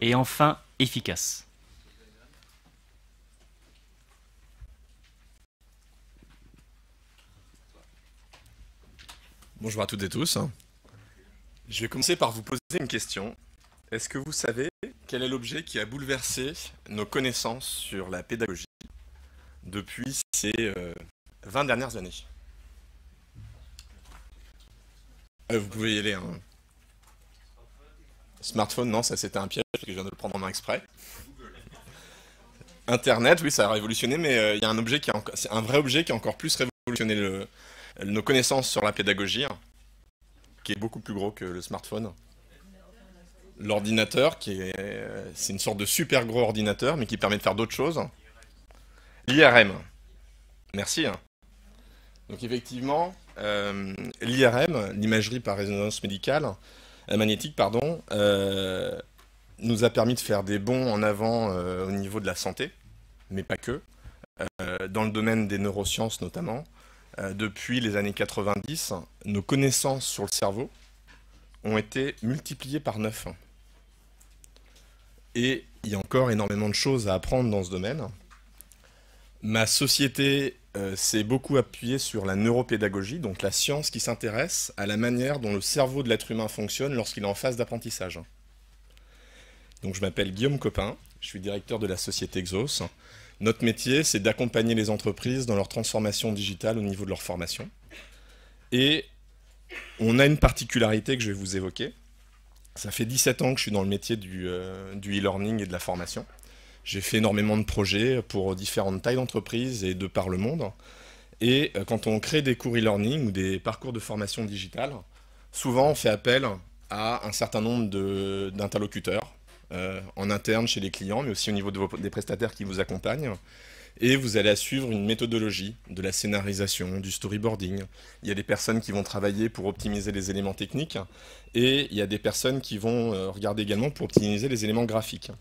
Et enfin, efficace. Bonjour à toutes et tous. Je vais commencer par vous poser une question. Est-ce que vous savez quel est l'objet qui a bouleversé nos connaissances sur la pédagogie depuis ces 20 dernières années? Vous pouvez y aller. Hein. Smartphone, non, ça c'était un piège, parce que je viens de le prendre en main exprès. Internet, oui, ça a révolutionné, mais il y a un objet c'est un vrai objet qui a encore plus révolutionné nos connaissances sur la pédagogie, hein, qui est beaucoup plus gros que le smartphone. L'ordinateur, c'est une sorte de super gros ordinateur, mais qui permet de faire d'autres choses. L'IRM. Merci. Hein. Donc effectivement, l'IRM, l'imagerie par résonance magnétique, pardon, nous a permis de faire des bonds en avant au niveau de la santé, mais pas que. Dans le domaine des neurosciences notamment, depuis les années 90, nos connaissances sur le cerveau ont été multipliées par 9. Et il y a encore énormément de choses à apprendre dans ce domaine. Ma société s'est beaucoup appuyée sur la neuropédagogie, donc la science qui s'intéresse à la manière dont le cerveau de l'être humain fonctionne lorsqu'il est en phase d'apprentissage. Donc je m'appelle Guillaume Copin, je suis directeur de la société Exos. Notre métier, c'est d'accompagner les entreprises dans leur transformation digitale au niveau de leur formation. Et on a une particularité que je vais vous évoquer. Ça fait 17 ans que je suis dans le métier du e-learning et de la formation. J'ai fait énormément de projets pour différentes tailles d'entreprises et de par le monde. Et quand on crée des cours e-learning ou des parcours de formation digitale, souvent on fait appel à un certain nombre d'interlocuteurs, en interne chez les clients, mais aussi au niveau des prestataires qui vous accompagnent. Et vous allez suivre une méthodologie de la scénarisation, du storyboarding. Il y a des personnes qui vont travailler pour optimiser les éléments techniques et il y a des personnes qui vont regarder également pour optimiser les éléments graphiques.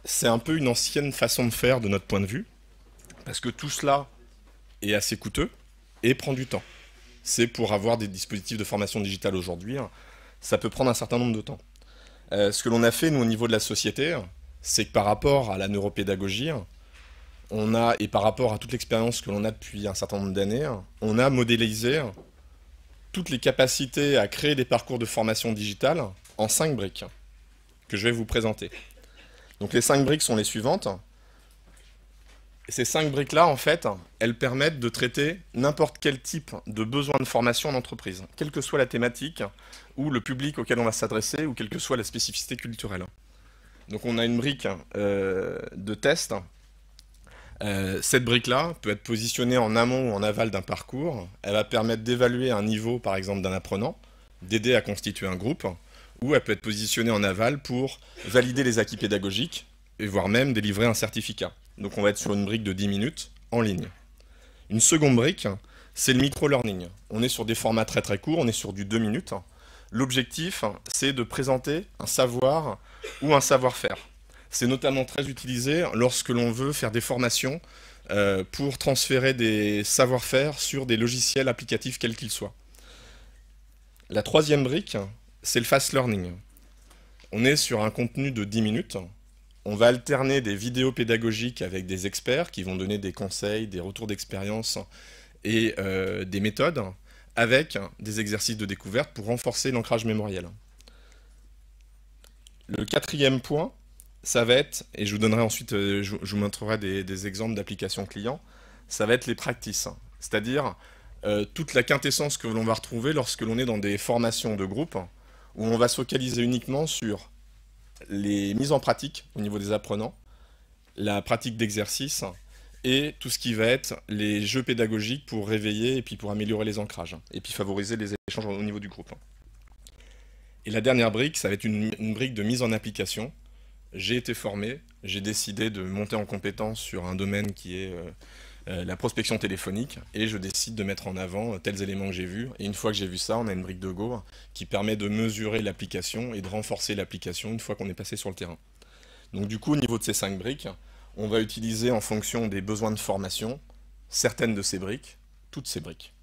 C'est un peu une ancienne façon de faire de notre point de vue, parce que tout cela est assez coûteux et prend du temps. C'est pour avoir des dispositifs de formation digitale aujourd'hui, ça peut prendre un certain nombre de temps. Ce que l'on a fait, nous, au niveau de la société, c'est que par rapport à la neuropédagogie, et par rapport à toute l'expérience que l'on a depuis un certain nombre d'années, on a modélisé toutes les capacités à créer des parcours de formation digitale en 5 briques que je vais vous présenter. Donc les 5 briques sont les suivantes. Ces 5 briques-là, en fait, elles permettent de traiter n'importe quel type de besoin de formation en entreprise, quelle que soit la thématique, ou le public auquel on va s'adresser, ou quelle que soit la spécificité culturelle. Donc on a une brique de test. Cette brique-là peut être positionnée en amont ou en aval d'un parcours. Elle va permettre d'évaluer un niveau, par exemple, d'un apprenant, d'aider à constituer un groupe, ou elle peut être positionnée en aval pour valider les acquis pédagogiques, et voire même délivrer un certificat. Donc on va être sur une brique de 10 minutes, en ligne. Une seconde brique, c'est le micro-learning. On est sur des formats très très courts, on est sur du 2 minutes. L'objectif, c'est de présenter un savoir ou un savoir-faire. C'est notamment très utilisé lorsque l'on veut faire des formations pour transférer des savoir-faire sur des logiciels applicatifs quels qu'ils soient. La troisième brique, c'est le fast learning. On est sur un contenu de 10 minutes. On va alterner des vidéos pédagogiques avec des experts qui vont donner des conseils, des retours d'expérience et des méthodes, avec des exercices de découverte pour renforcer l'ancrage mémoriel. Le quatrième point, ça va être, et je vous donnerai ensuite, je vous montrerai des exemples d'applications clients, ça va être les practices, c'est-à-dire toute la quintessence que l'on va retrouver lorsque l'on est dans des formations de groupe, où on va se focaliser uniquement sur les mises en pratique au niveau des apprenants, la pratique d'exercice, et tout ce qui va être les jeux pédagogiques pour réveiller et puis pour améliorer les ancrages, et puis favoriser les échanges au niveau du groupe. Et la dernière brique, ça va être une brique de mise en application. J'ai été formé, j'ai décidé de monter en compétence sur un domaine qui est la prospection téléphonique, et je décide de mettre en avant tels éléments que j'ai vus. Et une fois que j'ai vu ça, on a une brique de Go qui permet de mesurer l'application et de renforcer l'application une fois qu'on est passé sur le terrain. Donc du coup, au niveau de ces 5 briques, on va utiliser en fonction des besoins de formation certaines de ces briques, toutes ces briques.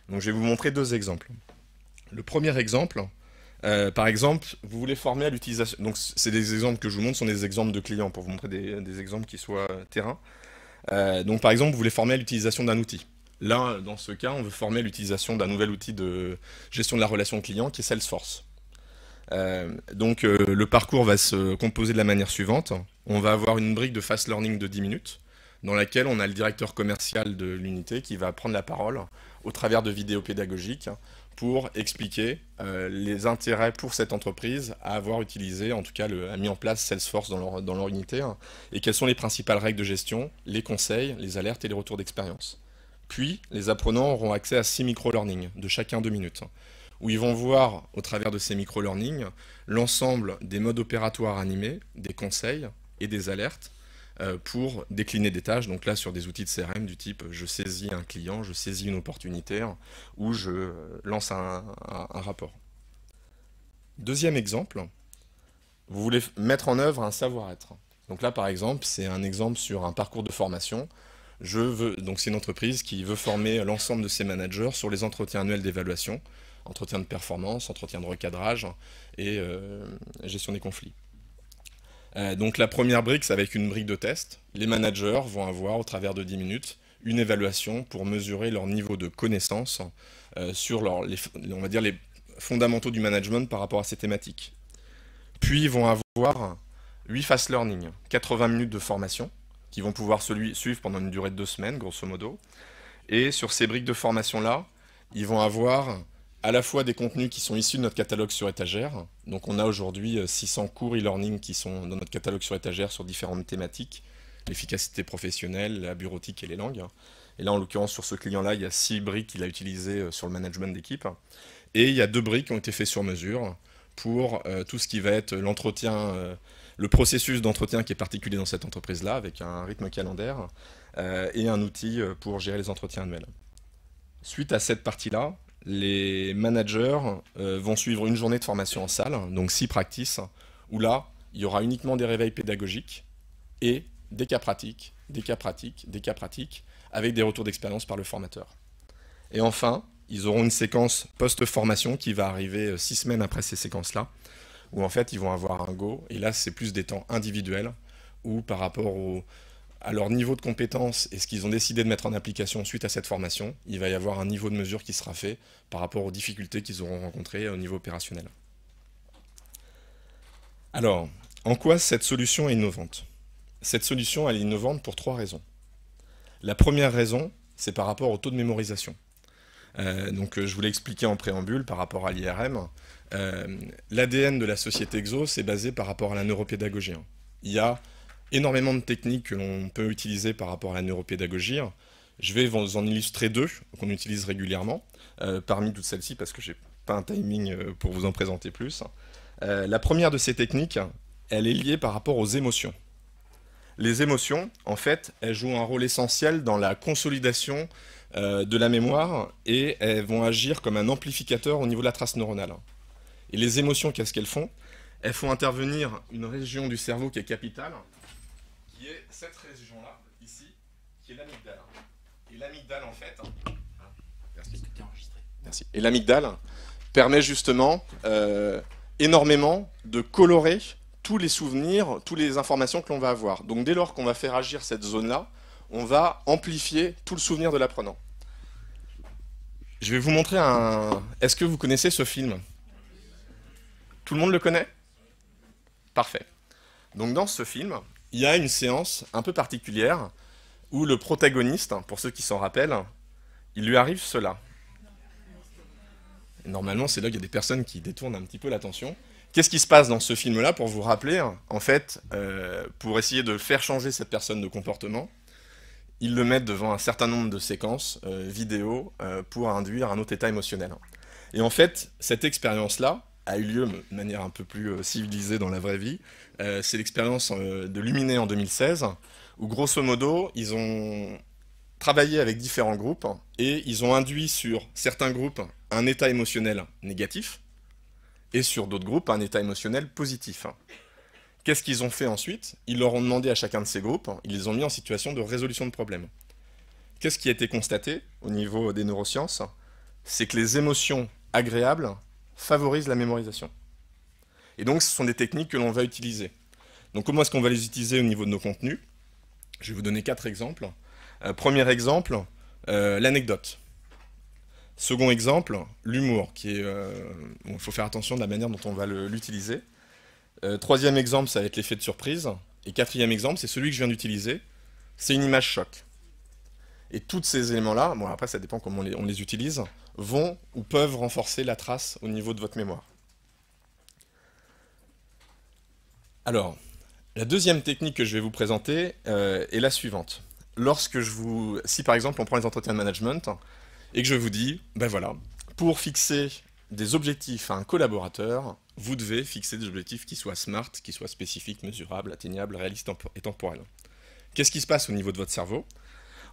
Donc je vais vous montrer 2 exemples. Le premier exemple, Par exemple, vous voulez former à l'utilisation. Donc, c'est des exemples que je vous montre, sont des exemples de clients pour vous montrer des exemples qui soient terrain. Donc, par exemple, vous voulez former à l'utilisation d'un outil. Là, dans ce cas, on veut former à l'utilisation d'un nouvel outil de gestion de la relation client qui est Salesforce. Le parcours va se composer de la manière suivante. On va avoir une brique de fast learning de 10 minutes dans laquelle on a le directeur commercial de l'unité qui va prendre la parole au travers de vidéos pédagogiques pour expliquer les intérêts pour cette entreprise à avoir utilisé, en tout cas a mis en place Salesforce dans leur unité, et quelles sont les principales règles de gestion, les conseils, les alertes et les retours d'expérience. Puis, les apprenants auront accès à 6 micro-learning de chacun 2 minutes, où ils vont voir, au travers de ces micro-learning, l'ensemble des modes opératoires animés, des conseils et des alertes pour décliner des tâches, donc là sur des outils de CRM du type je saisis un client, je saisis une opportunité, ou je lance un rapport. Deuxième exemple, vous voulez mettre en œuvre un savoir-être. Donc là par exemple, c'est un exemple sur un parcours de formation. Donc c'est une entreprise qui veut former l'ensemble de ses managers sur les entretiens annuels d'évaluation, entretien de performance, entretien de recadrage et gestion des conflits. Donc la première brique, c'est avec une brique de test. Les managers vont avoir, au travers de 10 minutes, une évaluation pour mesurer leur niveau de connaissance sur on va dire, les fondamentaux du management par rapport à ces thématiques. Puis ils vont avoir 8 fast learning, 80 minutes de formation, qui vont pouvoir suivre pendant une durée de 2 semaines, grosso modo. Et sur ces briques de formation-là, ils vont avoir à la fois des contenus qui sont issus de notre catalogue sur étagère. Donc on a aujourd'hui 600 cours e-learning qui sont dans notre catalogue sur étagère sur différentes thématiques, l'efficacité professionnelle, la bureautique et les langues. Et là, en l'occurrence, sur ce client-là, il y a 6 briques qu'il a utilisées sur le management d'équipe. Et il y a 2 briques qui ont été faites sur mesure pour tout ce qui va être l'entretien, le processus d'entretien qui est particulier dans cette entreprise-là, avec un rythme calendaire et un outil pour gérer les entretiens annuels. Suite à cette partie-là, les managers vont suivre une journée de formation en salle, donc 6 practices, où là, il y aura uniquement des réveils pédagogiques et des cas pratiques, des cas pratiques, des cas pratiques, avec des retours d'expérience par le formateur. Et enfin, ils auront une séquence post-formation qui va arriver 6 semaines après ces séquences-là, où en fait, ils vont avoir un go, et là, c'est plus des temps individuels, où par rapport à leur niveau de compétence et ce qu'ils ont décidé de mettre en application suite à cette formation, il va y avoir un niveau de mesure qui sera fait par rapport aux difficultés qu'ils auront rencontrées au niveau opérationnel. Alors, en quoi cette solution est innovante? Cette solution, elle est innovante pour 3 raisons. La première raison, c'est par rapport au taux de mémorisation. Je vous l'ai expliqué en préambule par rapport à l'IRM. L'ADN de la société Exos est basé par rapport à la neuropédagogie. Il y a énormément de techniques que l'on peut utiliser par rapport à la neuropédagogie. Je vais vous en illustrer 2 qu'on utilise régulièrement, parmi toutes celles-ci, parce que je n'ai pas un timing pour vous en présenter plus. La première de ces techniques, elle est liée par rapport aux émotions. Les émotions, en fait, elles jouent un rôle essentiel dans la consolidation de la mémoire et elles vont agir comme un amplificateur au niveau de la trace neuronale. Et les émotions, qu'est-ce qu'elles font? Elles font intervenir une région du cerveau qui est capitale, qui est cette région-là, ici, qui est l'amygdale. Et l'amygdale, en fait... Merci. Et l'amygdale permet justement énormément de colorer tous les souvenirs, toutes les informations que l'on va avoir. Donc dès lors qu'on va faire agir cette zone-là, on va amplifier tout le souvenir de l'apprenant. Je vais vous montrer un... Est-ce que vous connaissez ce film? Tout le monde le connaît? Parfait. Donc dans ce film, il y a une séance un peu particulière où le protagoniste, pour ceux qui s'en rappellent, il lui arrive cela. Et normalement, c'est là qu'il y a des personnes qui détournent un petit peu l'attention. Qu'est-ce qui se passe dans ce film-là pour vous rappeler? En fait, pour essayer de faire changer cette personne de comportement, ils le mettent devant un certain nombre de séquences vidéo pour induire un autre état émotionnel. Et en fait, cette expérience-là a eu lieu de manière un peu plus civilisée dans la vraie vie. C'est l'expérience de Luminé en 2016, où grosso modo, ils ont travaillé avec différents groupes et ils ont induit sur certains groupes un état émotionnel négatif et sur d'autres groupes un état émotionnel positif. Qu'est-ce qu'ils ont fait ensuite? Ils leur ont demandé à chacun de ces groupes, ils les ont mis en situation de résolution de problèmes. Qu'est-ce qui a été constaté au niveau des neurosciences? C'est que les émotions agréables favorisent la mémorisation. Et donc, ce sont des techniques que l'on va utiliser. Donc, comment est-ce qu'on va les utiliser au niveau de nos contenus? Je vais vous donner 4 exemples. Premier exemple, l'anecdote. Second exemple, l'humour, qui est, il faut faire attention de la manière dont on va l'utiliser. Troisième exemple, ça va être l'effet de surprise. Et quatrième exemple, c'est celui que je viens d'utiliser, c'est une image choc. Et tous ces éléments-là, bon après ça dépend comment on les utilise, vont ou peuvent renforcer la trace au niveau de votre mémoire. Alors, la deuxième technique que je vais vous présenter est la suivante. Si par exemple on prend les entretiens de management et que je vous dis, ben voilà, pour fixer des objectifs à un collaborateur, vous devez fixer des objectifs qui soient smart, qui soient spécifiques, mesurables, atteignables, réalistes et temporels. Qu'est-ce qui se passe au niveau de votre cerveau?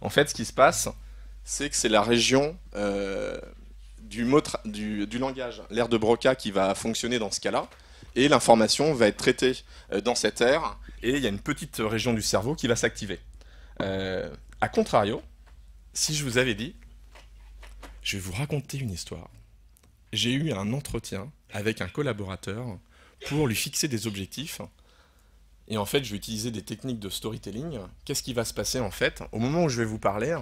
En fait, ce qui se passe, c'est que c'est la région du langage, l'aire de Broca, qui va fonctionner dans ce cas-là, et l'information va être traitée dans cette aire, et il y a une petite région du cerveau qui va s'activer. A contrario, si je vous avais dit, je vais vous raconter une histoire. J'ai eu un entretien avec un collaborateur pour lui fixer des objectifs. Et en fait, je vais utiliser des techniques de storytelling. Qu'est-ce qui va se passer en fait? Au moment où je vais vous parler,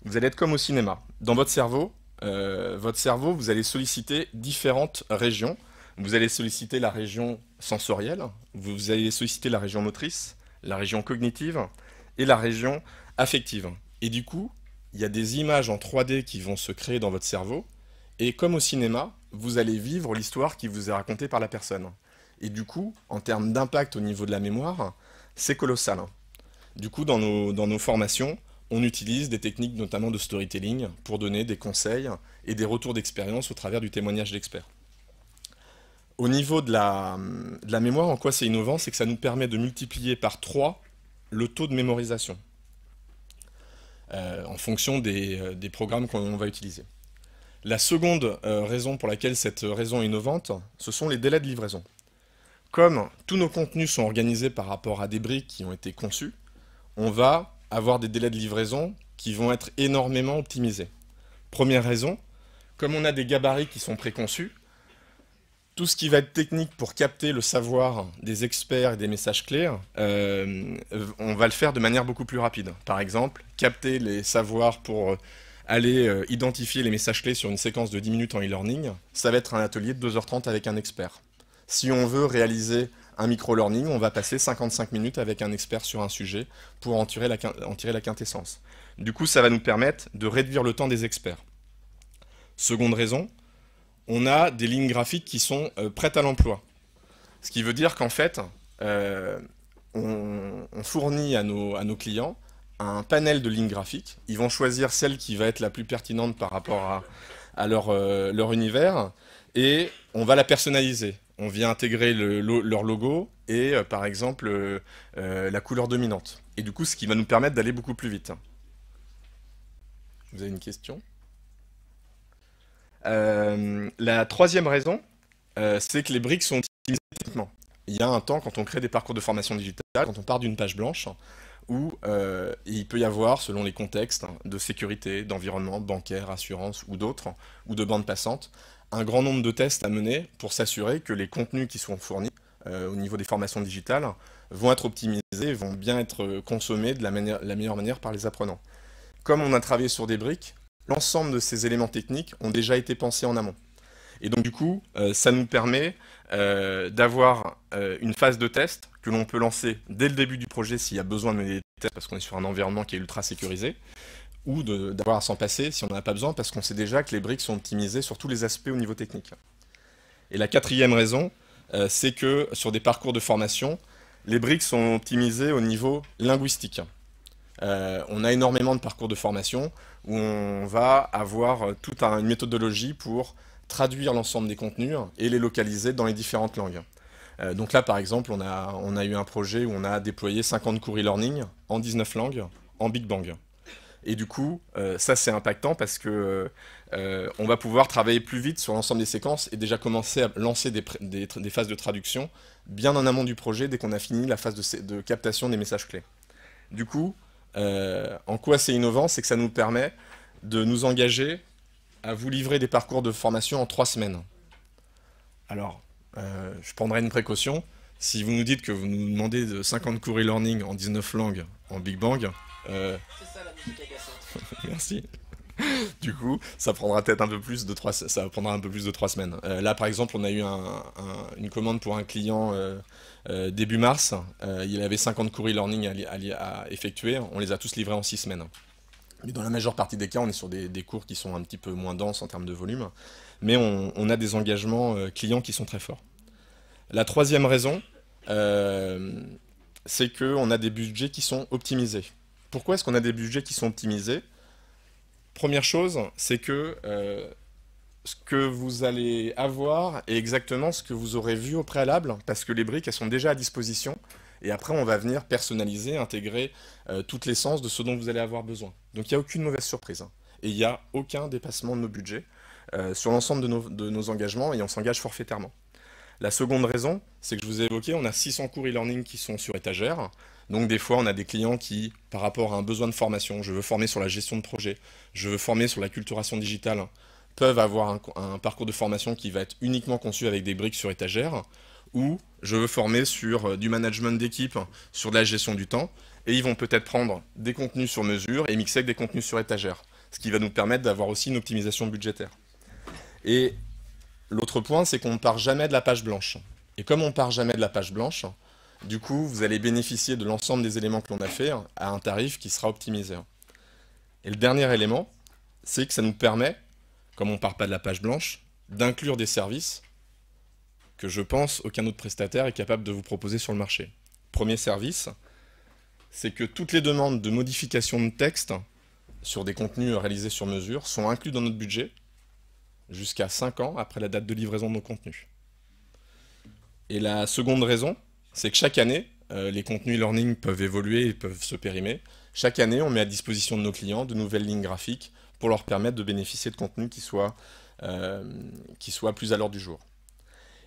vous allez être comme au cinéma. Dans votre cerveau, vous allez solliciter différentes régions. Vous allez solliciter la région sensorielle, vous allez solliciter la région motrice, la région cognitive et la région affective. Et du coup, il y a des images en 3D qui vont se créer dans votre cerveau. Et comme au cinéma, vous allez vivre l'histoire qui vous est racontée par la personne. Et du coup, en termes d'impact au niveau de la mémoire, c'est colossal. Du coup, dans nos formations, on utilise des techniques notamment de storytelling pour donner des conseils et des retours d'expérience au travers du témoignage d'experts. Au niveau de la mémoire, en quoi c'est innovant? C'est que ça nous permet de multiplier par 3 le taux de mémorisation en fonction des programmes qu'on va utiliser. La seconde raison pour laquelle cette raison est innovante, ce sont les délais de livraison. Comme tous nos contenus sont organisés par rapport à des briques qui ont été conçues, on va avoir des délais de livraison qui vont être énormément optimisés. Première raison, comme on a des gabarits qui sont préconçus, tout ce qui va être technique pour capter le savoir des experts et des messages clés, on va le faire de manière beaucoup plus rapide. Par exemple, capter les savoirs pour aller identifier les messages clés sur une séquence de 10 minutes en e-learning, ça va être un atelier de 2h30 avec un expert. Si on veut réaliser un micro-learning, on va passer 55 minutes avec un expert sur un sujet pour en tirer la quintessence. Du coup, ça va nous permettre de réduire le temps des experts. Seconde raison, on a des lignes graphiques qui sont prêtes à l'emploi. Ce qui veut dire qu'en fait, on fournit à nos clients un panel de lignes graphiques. Ils vont choisir celle qui va être la plus pertinente par rapport à leur univers et on va la personnaliser. On vient intégrer leur logo et par exemple la couleur dominante. Et du coup, ce qui va nous permettre d'aller beaucoup plus vite. Vous avez une question ? La troisième raison, c'est que les briques sont utilisées techniquement. Il y a un temps, quand on crée des parcours de formation digitale, quand on part d'une page blanche, où il peut y avoir, selon les contextes de sécurité, d'environnement, bancaire, assurance ou d'autres, ou de bande passante, un grand nombre de tests à mener pour s'assurer que les contenus qui sont fournis au niveau des formations digitales vont être optimisés, vont bien être consommés de la meilleure manière par les apprenants. Comme on a travaillé sur des briques, l'ensemble de ces éléments techniques ont déjà été pensés en amont. Et donc du coup, ça nous permet d'avoir une phase de test que l'on peut lancer dès le début du projet s'il y a besoin de mener des tests parce qu'on est sur un environnement qui est ultra sécurisé, ou d'avoir à s'en passer si on n'en a pas besoin parce qu'on sait déjà que les briques sont optimisées sur tous les aspects au niveau technique. Et la quatrième raison, c'est que sur des parcours de formation, les briques sont optimisées au niveau linguistique. On a énormément de parcours de formation où on va avoir toute une méthodologie pour traduire l'ensemble des contenus et les localiser dans les différentes langues. Donc là, par exemple, on a eu un projet où on a déployé 50 cours e-learning en 19 langues en Big Bang. Et du coup, ça c'est impactant parce que on va pouvoir travailler plus vite sur l'ensemble des séquences et déjà commencer à lancer des phases de traduction bien en amont du projet dès qu'on a fini la phase de captation des messages clés. Du coup, en quoi c'est innovant, c'est que ça nous permet de nous engager à vous livrer des parcours de formation en 3 semaines. Alors, je prendrai une précaution. Si vous nous dites que vous nous demandez de 50 cours e-learning en 19 langues en Big Bang... C'est ça la musique agaçante. Merci. Du coup, ça prendra peut-être un peu plus de 3 semaines. Là, par exemple, on a eu une commande pour un client début mars. Il avait 50 cours e-learning à effectuer. On les a tous livrés en 6 semaines. Mais dans la majeure partie des cas, on est sur des cours qui sont un petit peu moins denses en termes de volume. Mais on a des engagements clients qui sont très forts. La troisième raison, c'est qu'on a des budgets qui sont optimisés. Pourquoi est-ce qu'on a des budgets qui sont optimisés ? Première chose, c'est que ce que vous allez avoir est exactement ce que vous aurez vu au préalable, parce que les briques, elles sont déjà à disposition, et après on va venir personnaliser, intégrer toute l'essence de ce dont vous allez avoir besoin. Donc il n'y a aucune mauvaise surprise, hein. Et il n'y a aucun dépassement de nos budgets sur l'ensemble de nos engagements, et on s'engage forfaitairement. La seconde raison, c'est que je vous ai évoqué, on a 600 cours e-learning qui sont sur étagère. Donc des fois, on a des clients qui, par rapport à un besoin de formation, je veux former sur la gestion de projet, je veux former sur la culturation digitale, peuvent avoir un parcours de formation qui va être uniquement conçu avec des briques sur étagère, ou je veux former sur du management d'équipe, sur de la gestion du temps, et ils vont peut-être prendre des contenus sur mesure et mixer avec des contenus sur étagère, ce qui va nous permettre d'avoir aussi une optimisation budgétaire. Et l'autre point, c'est qu'on ne part jamais de la page blanche. Et comme on ne part jamais de la page blanche, du coup, vous allez bénéficier de l'ensemble des éléments que l'on a fait à un tarif qui sera optimisé. Et le dernier élément, c'est que ça nous permet, comme on ne part pas de la page blanche, d'inclure des services que je pense aucun autre prestataire est capable de vous proposer sur le marché. Premier service, c'est que toutes les demandes de modification de texte sur des contenus réalisés sur mesure sont inclus dans notre budget jusqu'à 5 ans après la date de livraison de nos contenus. Et la seconde raison, c'est que chaque année, les contenus e-learning peuvent évoluer et peuvent se périmer. Chaque année, on met à disposition de nos clients de nouvelles lignes graphiques pour leur permettre de bénéficier de contenus qui soient plus à l'ordre du jour.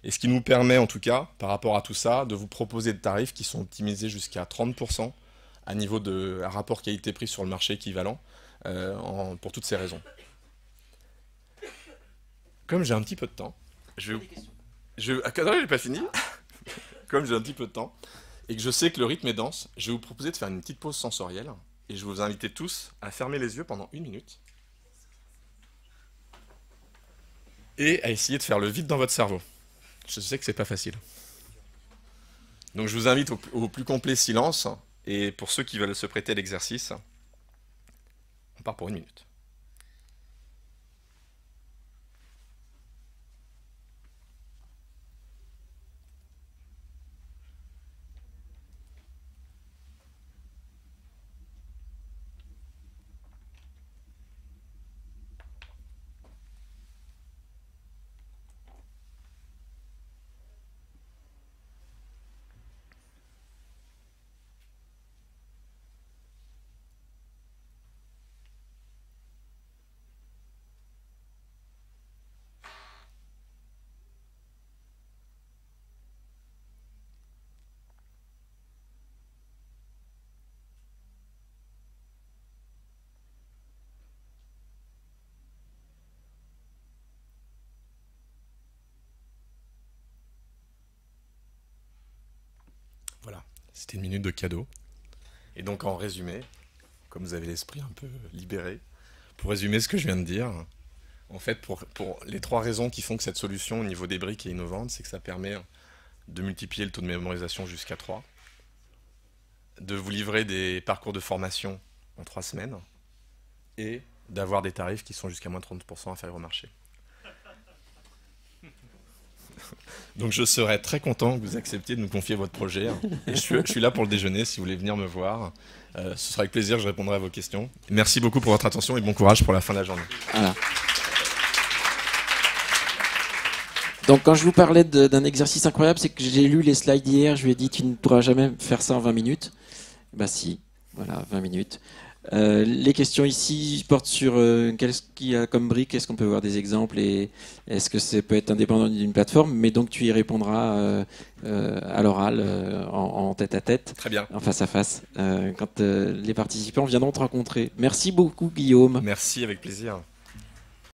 Et ce qui nous permet, en tout cas, par rapport à tout ça, de vous proposer des tarifs qui sont optimisés jusqu'à 30% à niveau de rapport qualité-prix sur le marché équivalent, pour toutes ces raisons. Comme j'ai un petit peu de temps, j'ai pas fini. Comme j'ai un petit peu de temps, et que je sais que le rythme est dense, je vais vous proposer de faire une petite pause sensorielle, et je vais vous inviter tous à fermer les yeux pendant 1 minute, et à essayer de faire le vide dans votre cerveau. Je sais que c'est pas facile. Donc je vous invite au plus complet silence, et pour ceux qui veulent se prêter à l'exercice, on part pour 1 minute. Voilà, c'était 1 minute de cadeau. Et donc en résumé, comme vous avez l'esprit un peu libéré, pour résumer ce que je viens de dire, en fait pour les 3 raisons qui font que cette solution au niveau des briques est innovante, c'est que ça permet de multiplier le taux de mémorisation jusqu'à 3, de vous livrer des parcours de formation en 3 semaines, et d'avoir des tarifs qui sont jusqu'à moins de 30% inférieurs au marché. Donc je serais très content que vous acceptiez de nous confier votre projet. Et je suis là pour le déjeuner si vous voulez venir me voir. Ce sera avec plaisir, je répondrai à vos questions. Merci beaucoup pour votre attention et bon courage pour la fin de la journée. Voilà. Donc quand je vous parlais d'un exercice incroyable, c'est que j'ai lu les slides hier, je lui ai dit tu ne pourras jamais faire ça en 20 minutes. Bah si, voilà, 20 minutes. Les questions ici portent sur qu'est-ce qu'il y a comme brique, est-ce qu'on peut voir des exemples et est-ce que ça peut être indépendant d'une plateforme, mais donc tu y répondras à l'oral, en tête-à-tête, très bien, en face-à-face, quand les participants viendront te rencontrer. Merci beaucoup Guillaume. Merci, avec plaisir.